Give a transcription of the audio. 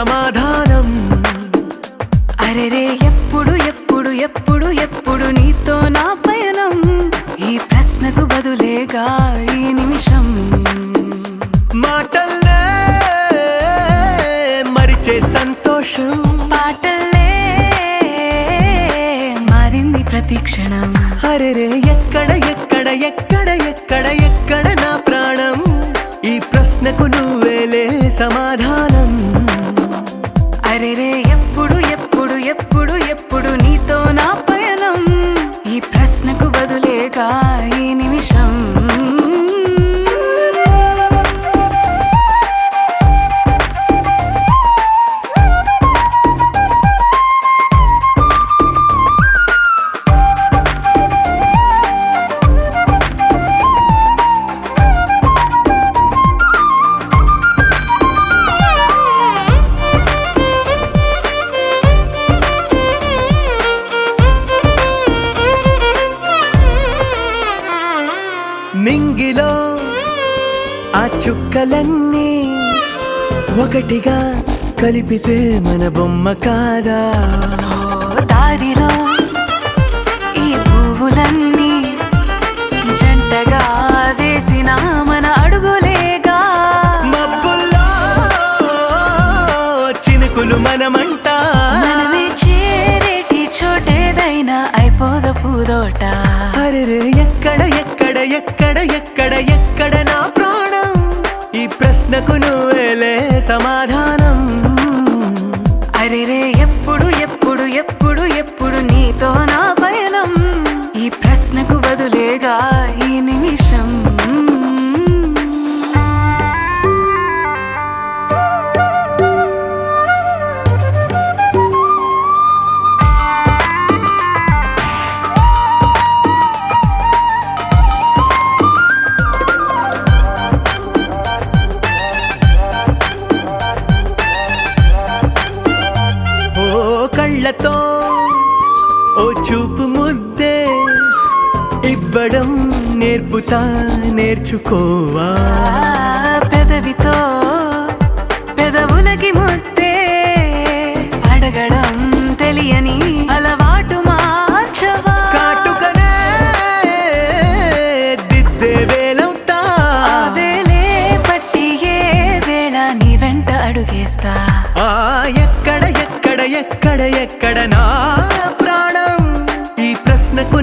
సమాధానం. అరెరే ఎప్పుడు ఎప్పుడు ఎప్పుడు ఎప్పుడు నీతో నా పయనం, ఈ ప్రశ్నకు బదులేగా ఈ నిమిషం. మాటల్లే మరిచే సంతోషం, పాటల్లే మారింది ప్రతి క్షణం. అరెరే ఎక్కడ ఎక్కడ ఎక్కడ ఎక్కడ ఎక్కడ నా ప్రాణం, ఈ ప్రశ్నకు నువ్వేలే సమాధానం. అరెరే ఎప్పుడు ఎప్పుడు ఎప్పుడు ఎప్పుడు నీతో నా పయనం, ఈ ప్రశ్నకు బదులేగా ఈ నిమిషం. నింగిలో ఆ చుక్కలన్నీ ఒకటిగా కలిపితే మన బొమ్మ కాదా. దారిలో ఈ పువ్వులన్నీ జంటగా వేసిన మన అడుగులేగా. మబ్బుల్లో చినుకులు మనమంట, మనమే చేరేటి చోటేదైనా అయిపోద పూదోట. అరెరే ఎక్కడ ఎక్కడ ఎక్కడ ఎక్కడ ఎక్కడ నా ప్రాణం, ఈ ప్రశ్నకు నువ్వేలే సమాధానం. అరెరే ఎప్పుడు ఎప్పుడు ఎప్పుడు ఎప్పుడు నీతో నా పయనం, ఈ ప్రశ్నకు బదులేగా ఈ నిమిషం. కళ్ళతో ఓ చూపు ముద్దే ఇవ్వడం నేర్పుతా, నేర్చుకోవా. పెదవితో పెదవులకి ముద్దే అడగడం తెలియని అలవాటు మార్చవా. కాటుకనే దిద్దే వేలవుతా, ఆ వేలే పట్టి ఏ వేళ నీ వెంట అడుగేస్తా. ఎక్కడ ఎక్కడ ఎక్కడ ఎక్కడ నా ప్రాణం, ఈ ప్రశ్నకు